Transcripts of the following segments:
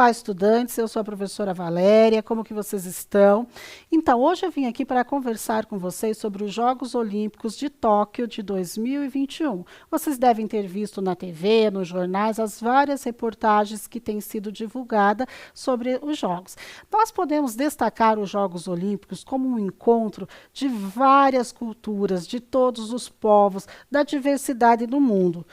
Olá, estudantes, eu sou a professora Valéria, como que vocês estão? Então, hoje eu vim aqui para conversar com vocês sobre os Jogos Olímpicos de Tóquio de 2021. Vocês devem ter visto na TV, nos jornais, as várias reportagens que têm sido divulgadas sobre os Jogos. Nós podemos destacar os Jogos Olímpicos como um encontro de várias culturas, de todos os povos, da diversidade do mundo.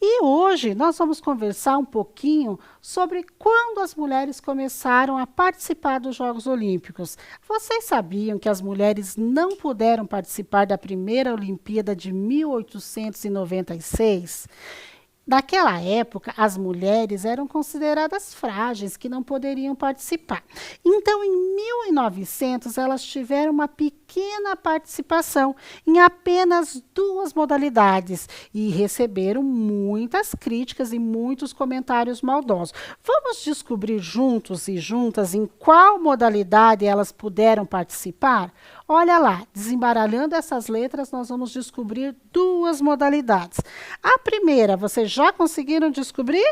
E hoje nós vamos conversar um pouquinho sobre quando as mulheres começaram a participar dos Jogos Olímpicos. Vocês sabiam que as mulheres não puderam participar da primeira Olimpíada de 1896? Naquela época, as mulheres eram consideradas frágeis, que não poderiam participar. Então, em 1900, elas tiveram uma pequena participação em apenas 2 modalidades e receberam muitas críticas e muitos comentários maldosos. Vamos descobrir juntos e juntas em qual modalidade elas puderam participar? Olha lá, desembaralhando essas letras, nós vamos descobrir 2 modalidades. A primeira, vocês já conseguiram descobrir?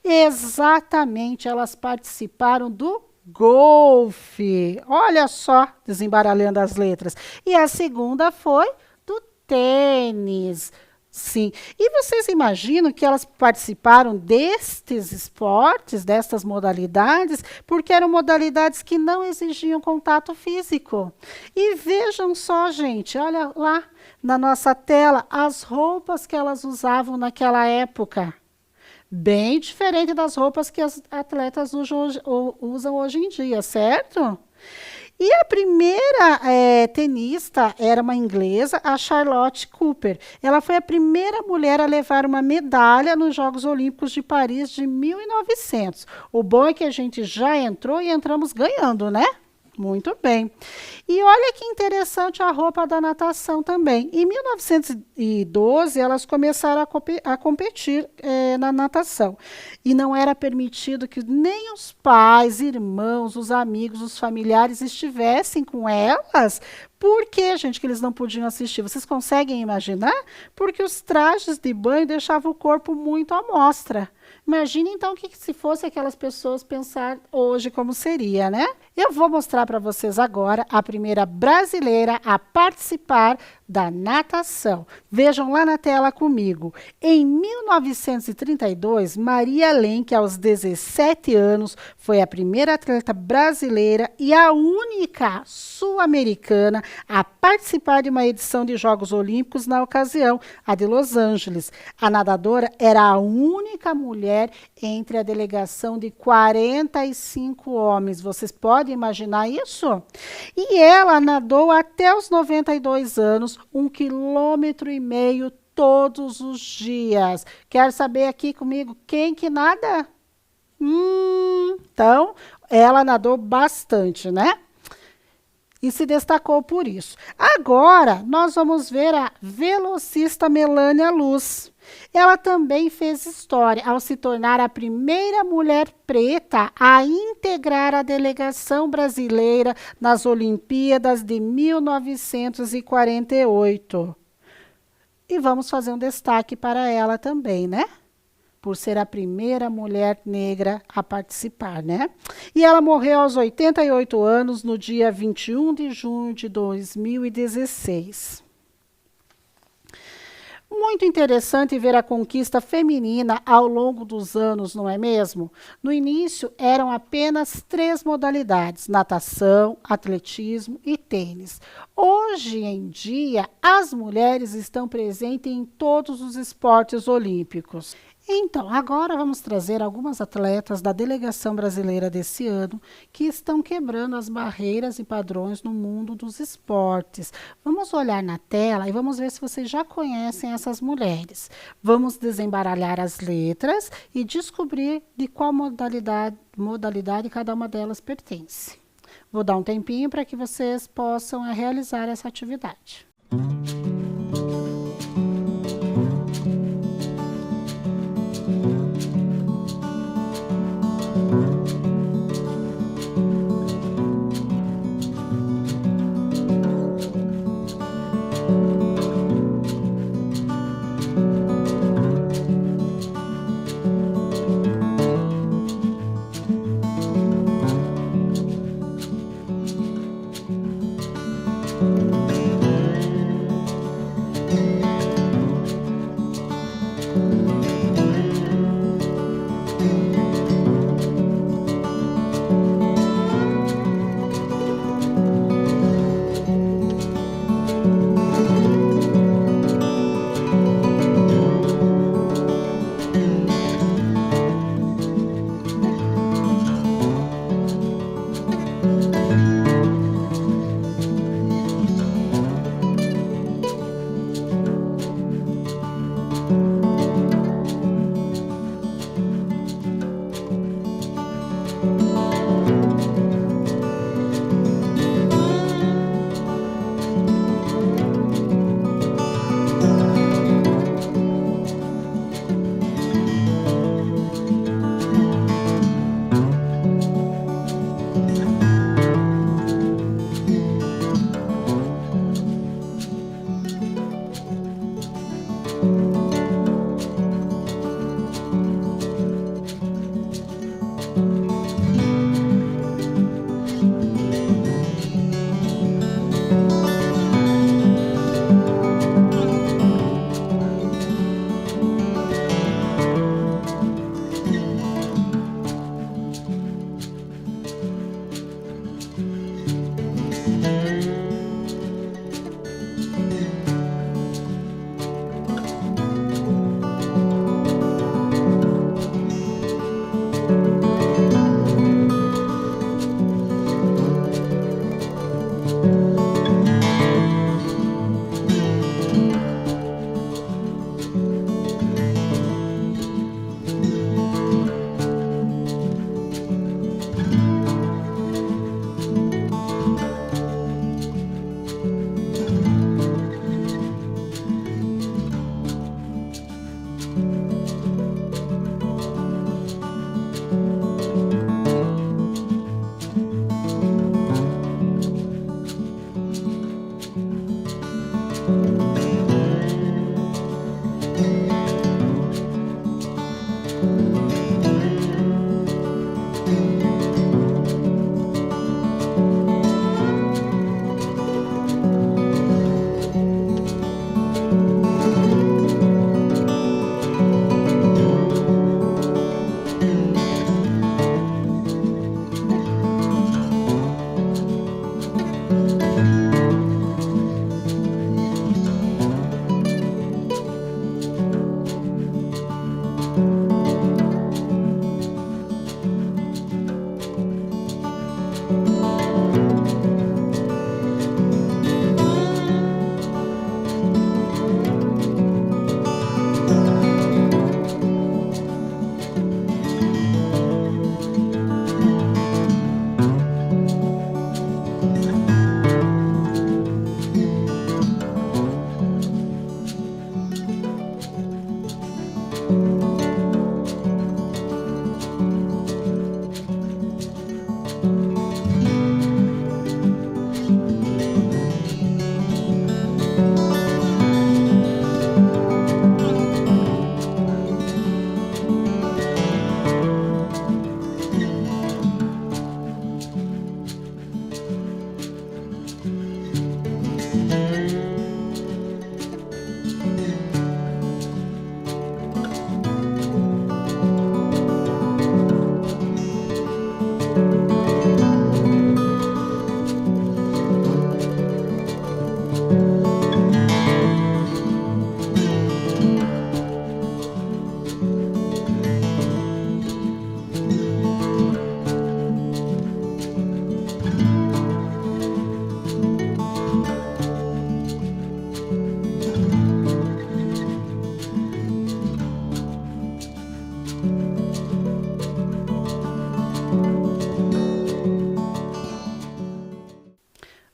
Exatamente, elas participaram do golfe. Olha só, desembaralhando as letras. E a segunda foi do tênis. Sim. E vocês imaginam que elas participaram destes esportes, destas modalidades, porque eram modalidades que não exigiam contato físico. E vejam só, gente, olha lá na nossa tela as roupas que elas usavam naquela época. Bem diferente das roupas que as atletas usam hoje em dia, certo? E a primeira tenista era uma inglesa, a Charlotte Cooper. Ela foi a primeira mulher a levar uma medalha nos Jogos Olímpicos de Paris de 1900. O bom é que a gente já entrou e entramos ganhando, né? Muito bem. E olha que interessante a roupa da natação também. Em 1912, elas começaram a competir na natação. E não era permitido que nem os pais, irmãos, os amigos, os familiares estivessem com elas. Por que, gente, que eles não podiam assistir? Vocês conseguem imaginar? Porque os trajes de banho deixavam o corpo muito à mostra. Imagine, então, o que se fosse aquelas pessoas pensar hoje como seria, né? Eu vou mostrar para vocês agora a primeira brasileira a participar da natação. Vejam lá na tela comigo. Em 1932, Maria Lenk, aos 17 anos, foi a primeira atleta brasileira e a única sul-americana a participar de uma edição de Jogos Olímpicos na ocasião, a de Los Angeles. A nadadora era a única mulher entre a delegação de 45 homens. Vocês podem imaginar isso? E ela nadou até os 92 anos, 1,5 km todos os dias. Quer saber aqui comigo quem que nada? Então, ela nadou bastante, né? E se destacou por isso. Agora, nós vamos ver a velocista Melânia Luz. Ela também fez história ao se tornar a primeira mulher preta a integrar a delegação brasileira nas Olimpíadas de 1948. E vamos fazer um destaque para ela também, né? Por ser a primeira mulher negra a participar, né? E ela morreu aos 88 anos, no dia 21 de junho de 2016. Muito interessante ver a conquista feminina ao longo dos anos, não é mesmo? No início, eram apenas 3 modalidades: natação, atletismo e tênis. Hoje em dia, as mulheres estão presentes em todos os esportes olímpicos. Então, agora vamos trazer algumas atletas da delegação brasileira desse ano que estão quebrando as barreiras e padrões no mundo dos esportes. Vamos olhar na tela e vamos ver se vocês já conhecem essas mulheres. Vamos desembaralhar as letras e descobrir de qual modalidade cada uma delas pertence. Vou dar um tempinho para que vocês possam realizar essa atividade.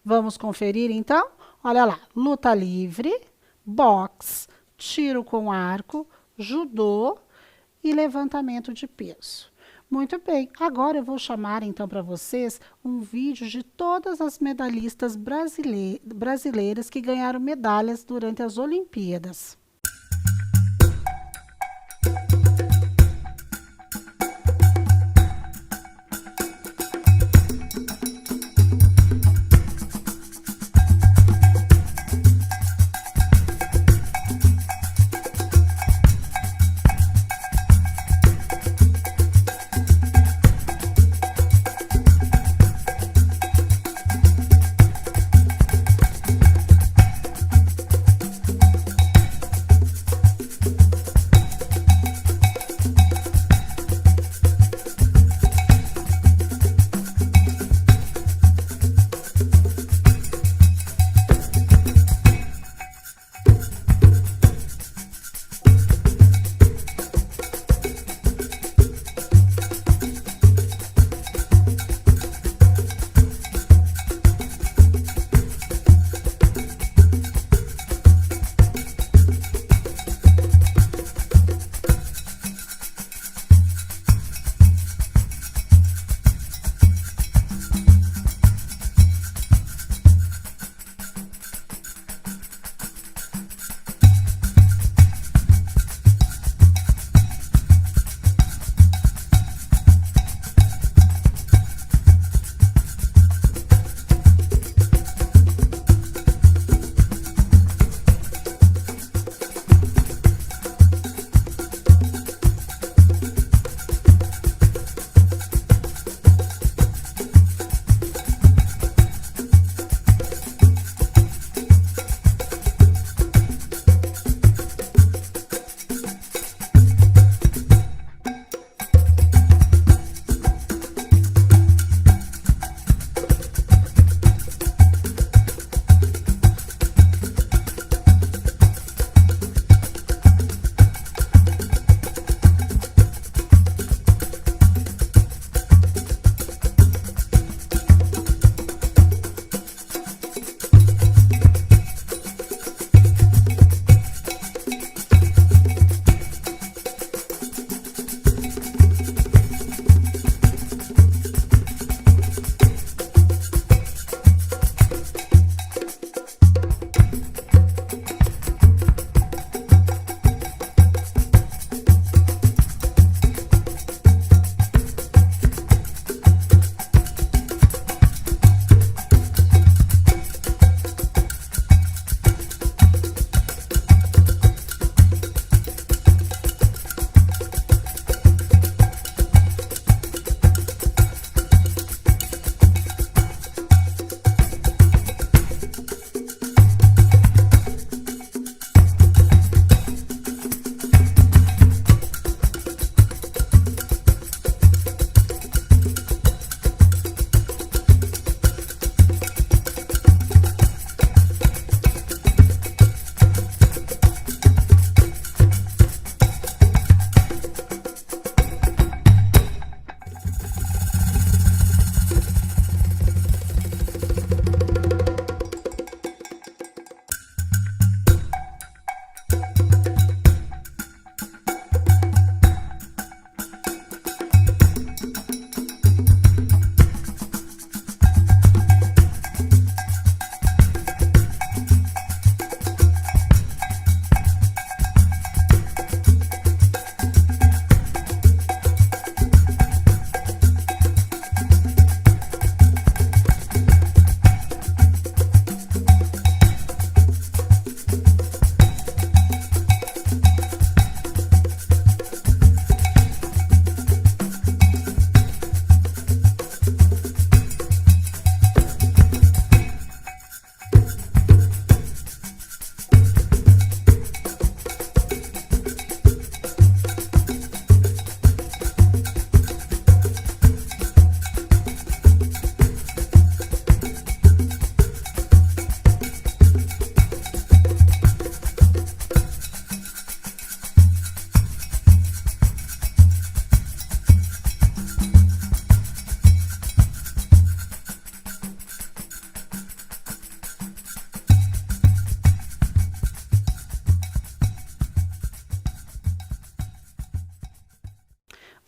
Vamos conferir então? Olha lá, luta livre, boxe, tiro com arco, judô e levantamento de peso. Muito bem, agora eu vou chamar então para vocês um vídeo de todas as medalhistas brasileiras que ganharam medalhas durante as Olimpíadas.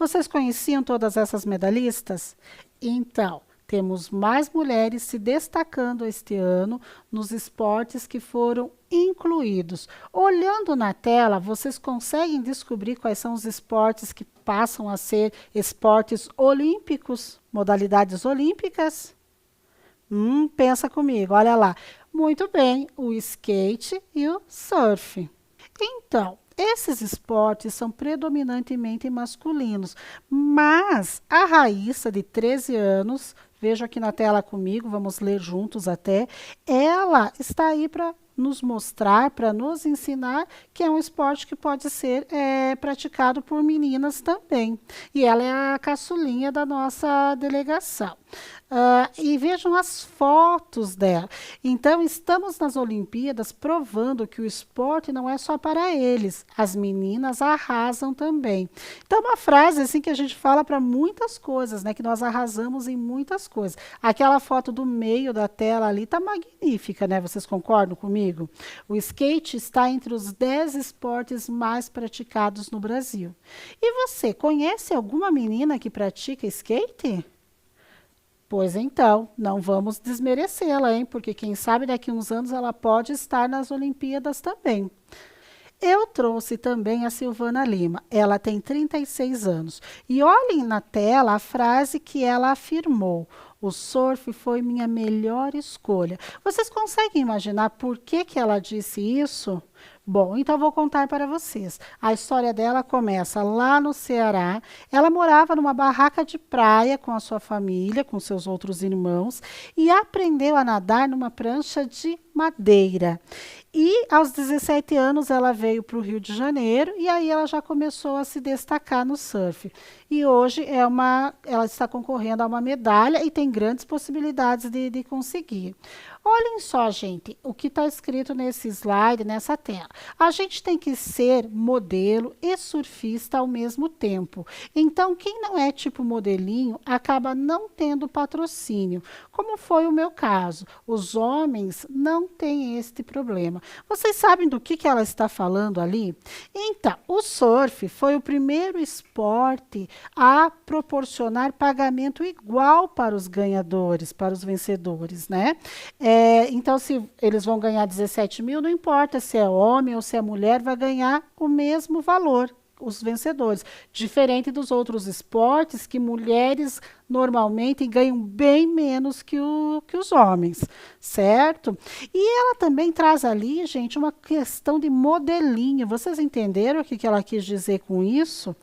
Vocês conheciam todas essas medalhistas? Então, temos mais mulheres se destacando este ano nos esportes que foram incluídos. Olhando na tela, vocês conseguem descobrir quais são os esportes que passam a ser esportes olímpicos, modalidades olímpicas? Pensa comigo, olha lá. Muito bem, o skate e o surf. Então, esses esportes são predominantemente masculinos, mas a Raíssa, de 13 anos, veja aqui na tela comigo, vamos ler juntos até, ela está aí para nos mostrar, para nos ensinar que é um esporte que pode ser praticado por meninas também. E ela é a caçulinha da nossa delegação. E vejam as fotos dela. Então, estamos nas Olimpíadas provando que o esporte não é só para eles. As meninas arrasam também. Então, uma frase assim que a gente fala para muitas coisas, né? Que nós arrasamos em muitas coisas. Aquela foto do meio da tela ali está magnífica, né? Vocês concordam comigo? O skate está entre os 10 esportes mais praticados no Brasil. E você, conhece alguma menina que pratica skate? Pois então, não vamos desmerecê-la, hein? Porque quem sabe daqui a uns anos ela pode estar nas Olimpíadas também. Eu trouxe também a Silvana Lima. Ela tem 36 anos. E olhem na tela a frase que ela afirmou. O surf foi minha melhor escolha. Vocês conseguem imaginar por que ela disse isso? Bom, então vou contar para vocês. A história dela começa lá no Ceará. Ela morava numa barraca de praia com a sua família, com seus outros irmãos, e aprendeu a nadar numa prancha de madeira. E aos 17 anos ela veio para o Rio de Janeiro e aí ela já começou a se destacar no surf. E hoje ela está concorrendo a uma medalha e tem grandes possibilidades de conseguir. Olhem só, gente, o que está escrito nesse slide, nessa tela. A gente tem que ser modelo e surfista ao mesmo tempo. Então, quem não é tipo modelinho acaba não tendo patrocínio, como foi o meu caso. Os homens não têm este problema. Vocês sabem do que ela está falando ali? Então, o surf foi o primeiro esporte a proporcionar pagamento igual para os ganhadores, para os vencedores, né? Então, se eles vão ganhar 17 mil, não importa se é homem ou se é mulher, vai ganhar o mesmo valor, os vencedores. Diferente dos outros esportes, que mulheres normalmente ganham bem menos que os homens, certo? E ela também traz ali, gente, uma questão de modelinho. Vocês entenderam o que ela quis dizer com isso?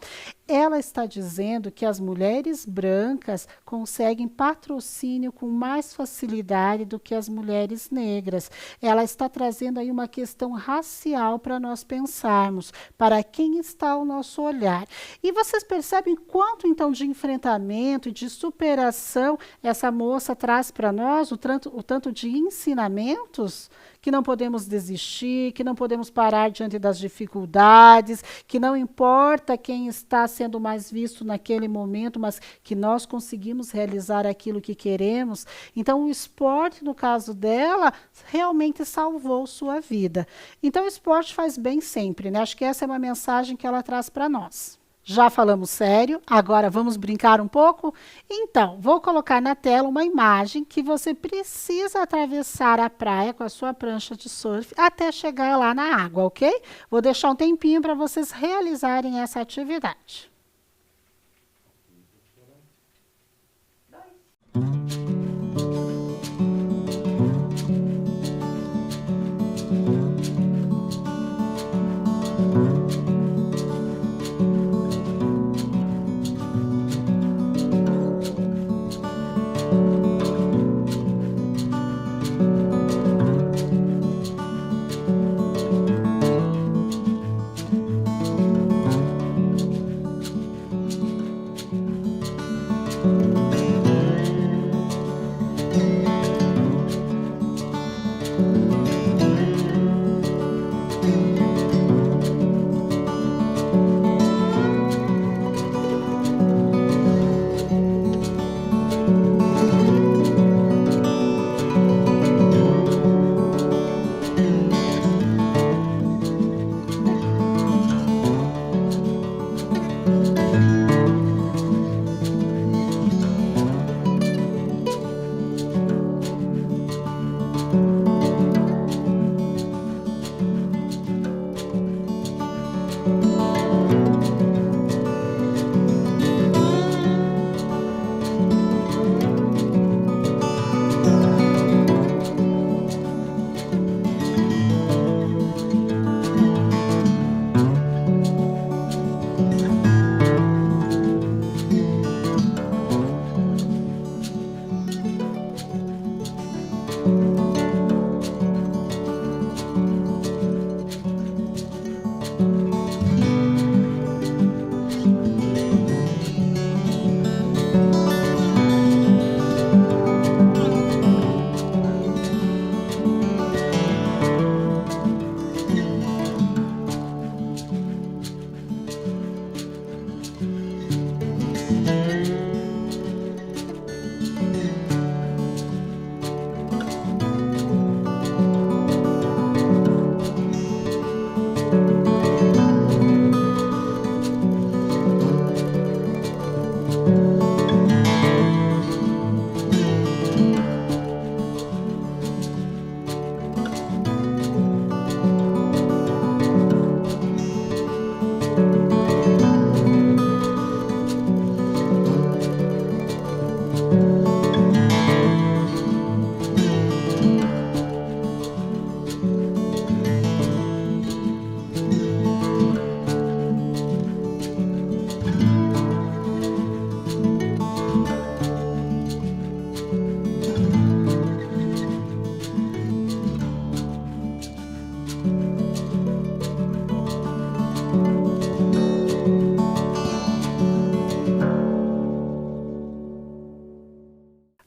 Ela está dizendo que as mulheres brancas conseguem patrocínio com mais facilidade do que as mulheres negras. Ela está trazendo aí uma questão racial para nós pensarmos, para quem está ao nosso olhar. E vocês percebem quanto então de enfrentamento e de superação essa moça traz para nós, o tanto de ensinamentos? Que não podemos desistir, que não podemos parar diante das dificuldades, que não importa quem está sendo mais visto naquele momento, mas que nós conseguimos realizar aquilo que queremos. Então, o esporte, no caso dela, realmente salvou sua vida. Então, o esporte faz bem sempre, né? Acho que essa é uma mensagem que ela traz para nós. Já falamos sério, agora vamos brincar um pouco? Então, vou colocar na tela uma imagem que você precisa atravessar a praia com a sua prancha de surf até chegar lá na água, ok? Vou deixar um tempinho para vocês realizarem essa atividade.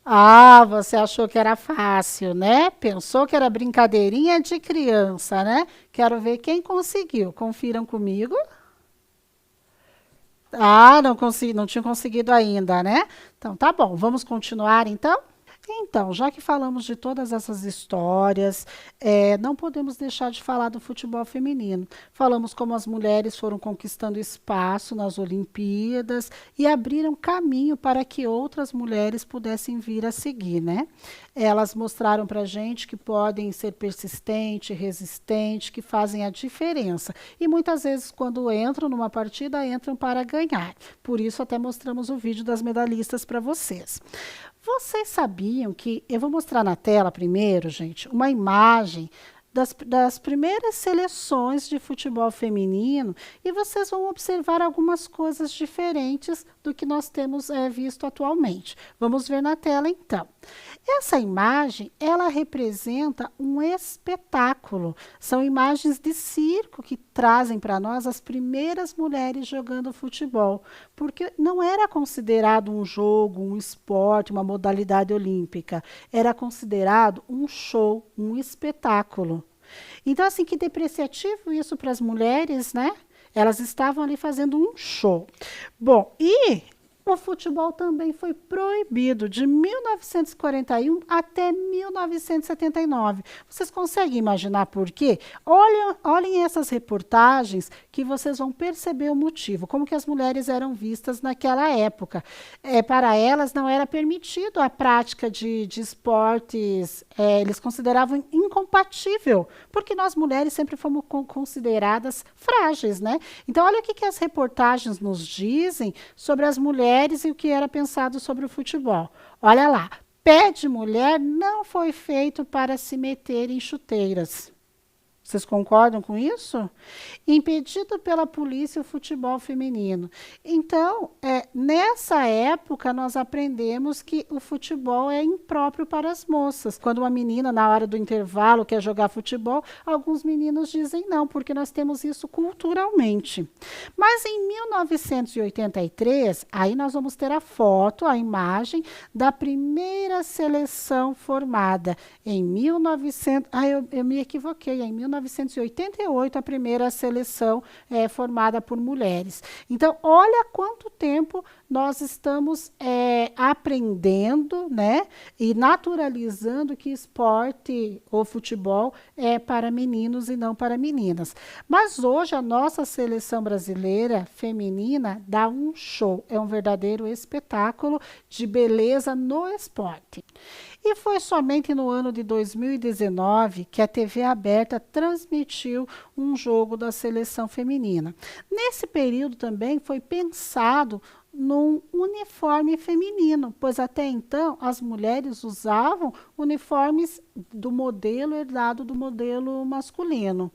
Ah, você achou que era fácil, né? Pensou que era brincadeirinha de criança, né? Quero ver quem conseguiu. Confiram comigo. Ah, não consegui, não tinha conseguido ainda, né? Então tá bom, vamos continuar então? Então, já que falamos de todas essas histórias, não podemos deixar de falar do futebol feminino. Falamos como as mulheres foram conquistando espaço nas Olimpíadas e abriram caminho para que outras mulheres pudessem vir a seguir, né? Elas mostraram para a gente que podem ser persistentes, resistentes, que fazem a diferença. E muitas vezes, quando entram numa partida, entram para ganhar. Por isso, até mostramos o vídeo das medalhistas para vocês. Vocês sabiam que, eu vou mostrar na tela primeiro, gente, uma imagem das primeiras seleções de futebol feminino e vocês vão observar algumas coisas diferentes do que nós temos visto atualmente. Vamos ver na tela então. Essa imagem, ela representa um espetáculo. São imagens de circo que trazem para nós as primeiras mulheres jogando futebol, porque não era considerado um jogo, um esporte, uma modalidade olímpica. Era considerado um show, um espetáculo. Então, assim, que depreciativo isso para as mulheres, né? Elas estavam ali fazendo um show. Bom, e o futebol também foi proibido de 1941 até 1979. Vocês conseguem imaginar por quê? Olhem essas reportagens que vocês vão perceber o motivo, como que as mulheres eram vistas naquela época. Para elas não era permitido a prática de esportes, eles consideravam incompatível, porque nós mulheres sempre fomos consideradas frágeis, né? Então, olha o que as reportagens nos dizem sobre as mulheres e o que era pensado sobre o futebol. Olha lá, pé de mulher não foi feito para se meter em chuteiras. Vocês concordam com isso? Impedido pela polícia o futebol feminino. Então, nessa época, nós aprendemos que o futebol é impróprio para as moças. Quando uma menina, na hora do intervalo, quer jogar futebol, alguns meninos dizem não, porque nós temos isso culturalmente. Mas em 1983, aí nós vamos ter a foto, a imagem da primeira seleção formada em 1900. Eu me equivoquei, em 1988, a primeira seleção formada por mulheres. Então, olha quanto tempo nós estamos aprendendo, né, e naturalizando que esporte ou futebol é para meninos e não para meninas. Mas hoje a nossa seleção brasileira feminina dá um show, é um verdadeiro espetáculo de beleza no esporte. E foi somente no ano de 2019 que a TV aberta transmitiu um jogo da seleção feminina. Nesse período também foi pensado num uniforme feminino, pois até então as mulheres usavam uniformes do modelo herdado do modelo masculino.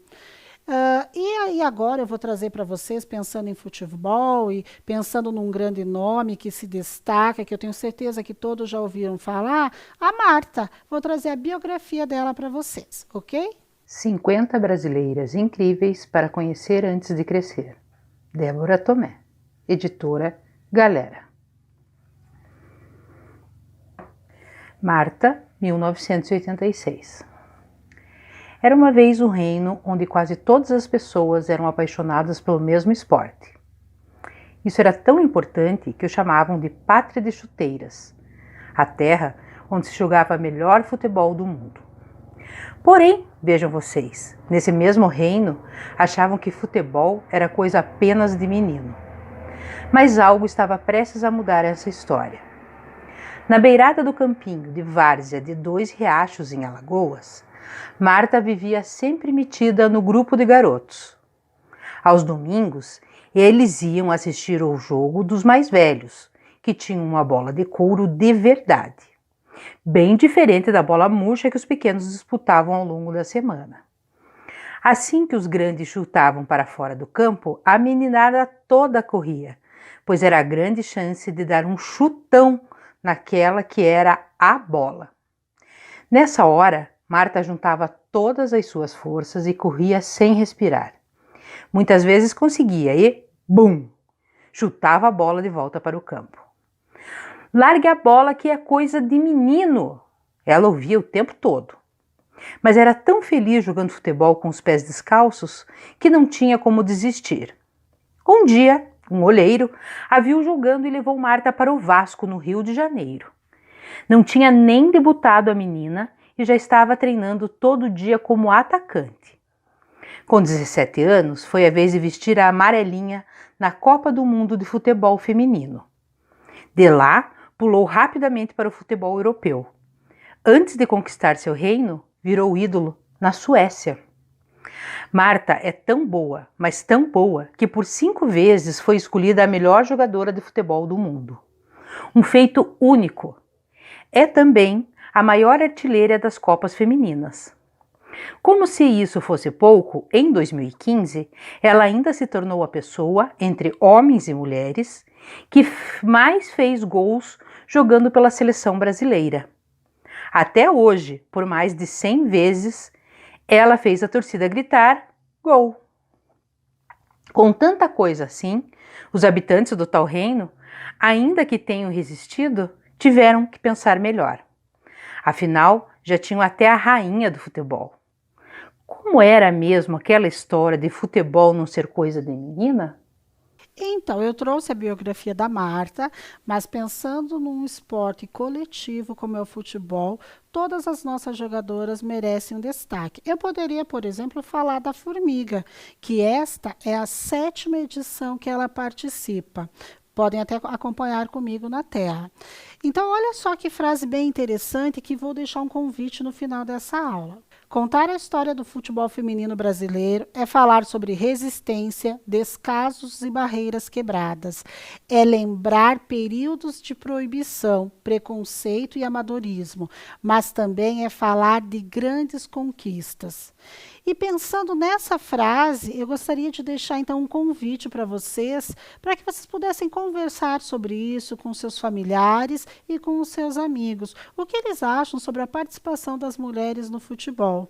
E aí agora eu vou trazer para vocês, pensando em futebol e pensando num grande nome que se destaca, que eu tenho certeza que todos já ouviram falar, a Marta. Vou trazer a biografia dela para vocês, ok? 50 brasileiras incríveis para conhecer antes de crescer. Débora Tomé, editora Galera. Marta, 1986. Era uma vez um reino onde quase todas as pessoas eram apaixonadas pelo mesmo esporte. Isso era tão importante que o chamavam de Pátria de Chuteiras, a terra onde se jogava o melhor futebol do mundo. Porém, vejam vocês, nesse mesmo reino, achavam que futebol era coisa apenas de menino. Mas algo estava prestes a mudar essa história. Na beirada do campinho de várzea de 2 riachos em Alagoas, Marta vivia sempre metida no grupo de garotos. Aos domingos, eles iam assistir ao jogo dos mais velhos, que tinham uma bola de couro de verdade, bem diferente da bola murcha que os pequenos disputavam ao longo da semana. Assim que os grandes chutavam para fora do campo, a meninada toda corria, pois era a grande chance de dar um chutão naquela que era a bola. Nessa hora, Marta juntava todas as suas forças e corria sem respirar. Muitas vezes conseguia e, bum, chutava a bola de volta para o campo. Largue a bola que é coisa de menino. Ela ouvia o tempo todo. Mas era tão feliz jogando futebol com os pés descalços que não tinha como desistir. Um dia, um olheiro a viu jogando e levou Marta para o Vasco, no Rio de Janeiro. Não tinha nem debutado a menina e já estava treinando todo dia como atacante. Com 17 anos, foi a vez de vestir a amarelinha na Copa do Mundo de Futebol Feminino. De lá, pulou rapidamente para o futebol europeu. Antes de conquistar seu reino, virou ídolo na Suécia. Marta é tão boa, mas tão boa, que por 5 vezes foi escolhida a melhor jogadora de futebol do mundo. Um feito único. É também a maior artilheira das Copas Femininas. Como se isso fosse pouco, em 2015, ela ainda se tornou a pessoa, entre homens e mulheres, que mais fez gols jogando pela seleção brasileira. Até hoje, por mais de 100 vezes, ela fez a torcida gritar gol. Com tanta coisa assim, os habitantes do tal reino, ainda que tenham resistido, tiveram que pensar melhor. Afinal, já tinham até a rainha do futebol. Como era mesmo aquela história de futebol não ser coisa de menina? Então, eu trouxe a biografia da Marta, mas pensando num esporte coletivo como é o futebol, todas as nossas jogadoras merecem um destaque. Eu poderia, por exemplo, falar da Formiga, que esta é a 7ª edição que ela participa. Podem até acompanhar comigo na tela. Então, olha só que frase bem interessante que vou deixar um convite no final dessa aula. Contar a história do futebol feminino brasileiro é falar sobre resistência, descasos e barreiras quebradas. É lembrar períodos de proibição, preconceito e amadorismo, mas também é falar de grandes conquistas. E pensando nessa frase, eu gostaria de deixar então um convite para vocês pudessem conversar sobre isso com seus familiares e com os seus amigos. O que eles acham sobre a participação das mulheres no futebol?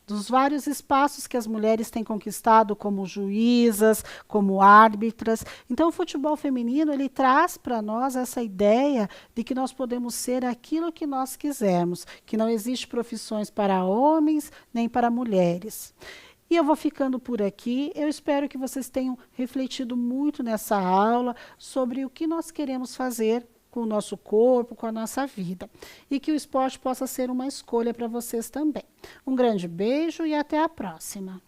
Dos vários espaços que as mulheres têm conquistado como juízas, como árbitras. Então, o futebol feminino, ele traz para nós essa ideia de que nós podemos ser aquilo que nós quisermos, que não existe profissões para homens nem para mulheres. E eu vou ficando por aqui. Eu espero que vocês tenham refletido muito nessa aula sobre o que nós queremos fazer com o nosso corpo, com a nossa vida. E que o esporte possa ser uma escolha para vocês também. Um grande beijo e até a próxima.